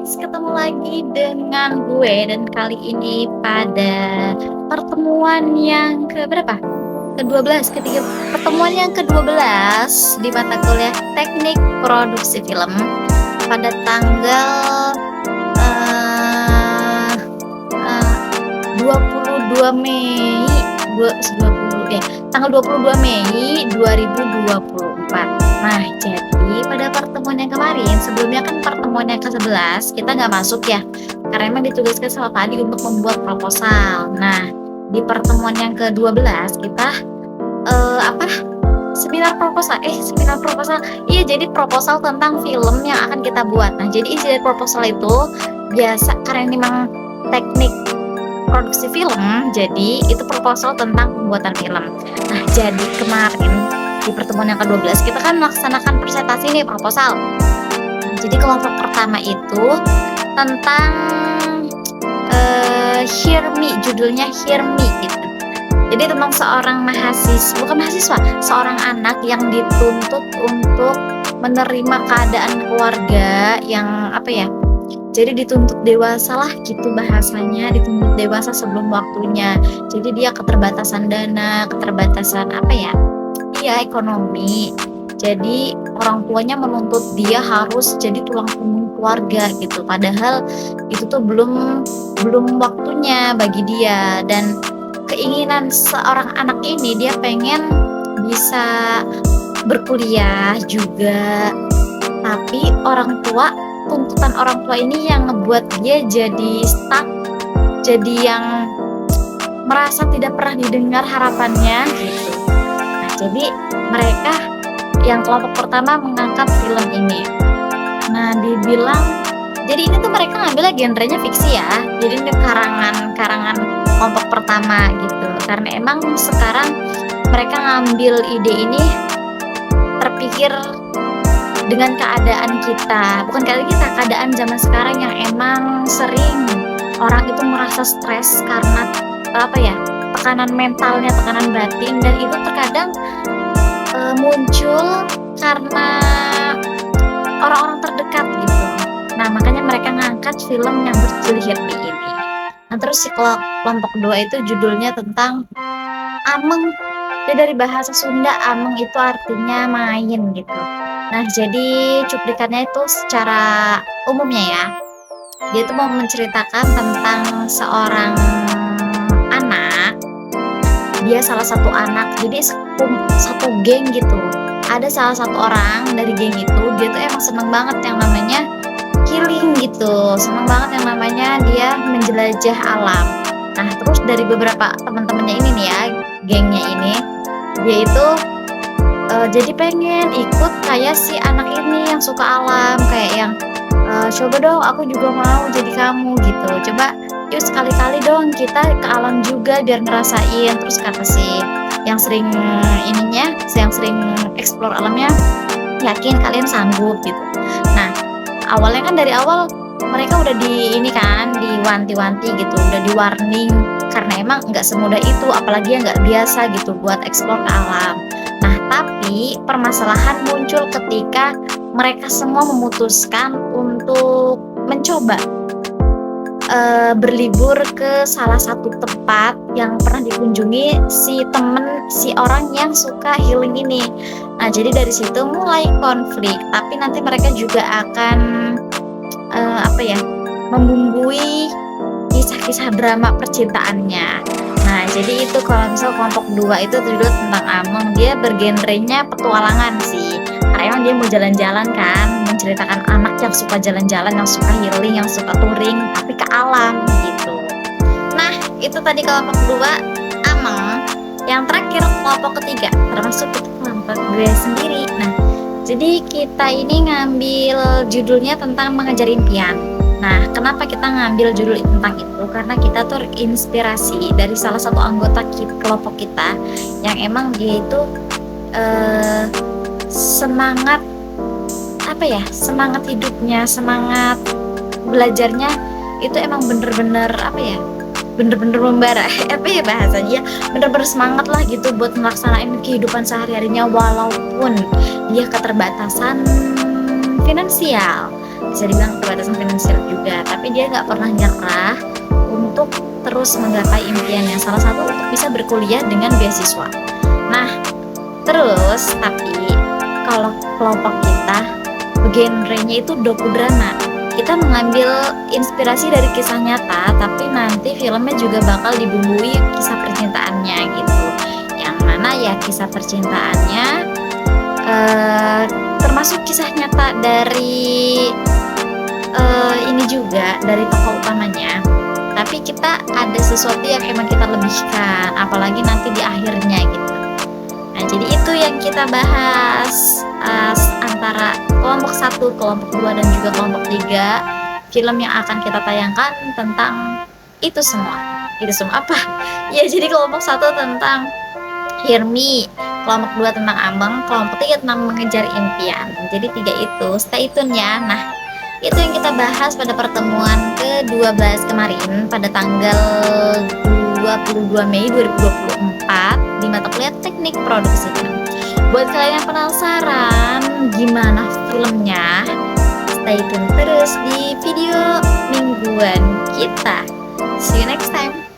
guys, ketemu lagi dengan gue dan kali ini pada pertemuan yang ke berapa? Ke-12, ketiga pertemuan yang ke-12 di mata kuliah Teknik Produksi Film pada tanggal eh eh, 22 Mei tanggal 22 Mei 2024. Nah, jadi pada pertemuan yang kemarin, sebelumnya kan pertemuan yang ke-11 kita nggak masuk ya, karena emang ditugaskan sama Pak Adi untuk membuat proposal. Nah, di pertemuan yang ke-12 kita apa? Seminar proposal. Iya, jadi proposal tentang film yang akan kita buat. Nah, jadi isi dari proposal itu biasa karena ini memang teknik produksi film, jadi itu proposal tentang pembuatan film. Nah, jadi kemarin di pertemuan yang ke-12 kita kan melaksanakan presentasi nih proposal. Nah, jadi kelompok pertama itu tentang Hear Me, judulnya Hear Me gitu. Jadi tentang seorang anak yang dituntut untuk menerima keadaan keluarga yang apa ya? Jadi dituntut dewasa lah gitu bahasanya, dituntut dewasa sebelum waktunya. Jadi dia keterbatasan dana, keterbatasan apa ya? Iya, ekonomi. Jadi orang tuanya menuntut dia harus jadi tulang punggung keluarga gitu. Padahal itu tuh belum waktunya bagi dia, dan keinginan seorang anak ini dia pengen bisa berkuliah juga. Tapi tuntutan orang tua ini yang ngebuat dia jadi stuck, jadi yang merasa tidak pernah didengar harapannya gitu. Nah, jadi mereka yang kelompok pertama mengangkat film ini. Nah, jadi ini tuh mereka ngambilnya genrenya fiksi ya. Jadi ini karangan kelompok pertama gitu. Karena emang sekarang mereka ngambil ide ini terpikir dengan keadaan keadaan zaman sekarang yang emang sering orang itu merasa stres karena tekanan mentalnya, tekanan batin, dan itu terkadang muncul karena orang-orang terdekat gitu. Nah, makanya mereka ngangkat film yang berjudul Hear Me ini. Nah, terus si kelompok kedua itu judulnya tentang Ameng. Dia dari bahasa Sunda, ameng itu artinya main gitu. Nah, jadi cuplikannya itu secara umumnya ya, dia tuh mau menceritakan tentang seorang anak. Dia salah satu anak, jadi satu geng gitu. Ada salah satu orang dari geng itu, dia tuh emang seneng banget yang namanya healing gitu, seneng banget yang namanya dia menjelajah alam. Nah, terus dari beberapa teman-temannya ini nih ya, gengnya ini, dia itu jadi pengen ikut kayak si anak ini yang suka alam, kayak yang coba dong aku juga mau jadi kamu gitu, coba yuk sekali-kali dong kita ke alam juga biar ngerasain. Terus kata si yang sering explore alamnya, yakin kalian sanggup gitu. Nah, awalnya kan dari awal mereka udah diwanti-wanti gitu, udah di warning karena emang nggak semudah itu, apalagi yang nggak biasa gitu buat explore ke alam. Nah, tapi permasalahan muncul ketika mereka semua memutuskan untuk mencoba berlibur ke salah satu tempat yang pernah dikunjungi si orang yang suka healing ini. Nah, jadi dari situ mulai konflik, tapi nanti mereka juga akan membumbui kisah-kisah drama percintaannya. Nah, jadi itu kalau misal kelompok 2 itu judul tentang Ameng, dia bergenrenya petualangan sih. Karena emang dia mau jalan-jalan kan, menceritakan anak yang suka jalan-jalan, yang suka healing, yang suka touring, tapi ke alam gitu. Nah, itu tadi kelompok 2 Ameng. Yang terakhir kelompok ketiga, termasuk itu kelompok gue sendiri. Nah, jadi kita ini ngambil judulnya tentang mengejar impian. Nah, kenapa kita ngambil judul tentang itu? Karena kita tuh inspirasi dari salah satu anggota kelompok kita yang emang dia itu semangat hidupnya, semangat belajarnya itu emang bener-bener membara bahasanya, bener-bener semangat lah gitu buat melaksanain kehidupan sehari-harinya walaupun dia keterbatasan finansial. bisa dibilang keterbatasan finansial juga, tapi dia nggak pernah nyerah untuk terus menggapai impiannya, salah satu untuk bisa berkuliah dengan beasiswa. Nah, terus tapi kalau kelompok kita genrenya itu dokudrama. Kita mengambil inspirasi dari kisah nyata, tapi nanti filmnya juga bakal dibumbui kisah percintaannya gitu. Yang mana ya kisah percintaannya termasuk kisah nyata dari ini juga dari tokoh utamanya. Tapi kita ada sesuatu yang emang kita lebihkan, apalagi nanti di akhirnya gitu. Nah, jadi itu yang kita bahas antara kelompok 1, kelompok 2, dan juga kelompok 3. Film yang akan kita tayangkan tentang itu semua. Itu semua apa? Ya, jadi kelompok 1 tentang Hirmi, kelompok 2 tentang Ameng, kelompok 3 tentang mengejar impian. Jadi 3 itu, stay tune ya. Nah, itu yang kita bahas pada pertemuan ke-12 kemarin pada tanggal 22 Mei 2024 di mata kuliah Teknik Produksi Film. Buat kalian yang penasaran gimana filmnya, stay tune terus di video mingguan kita. See you next time.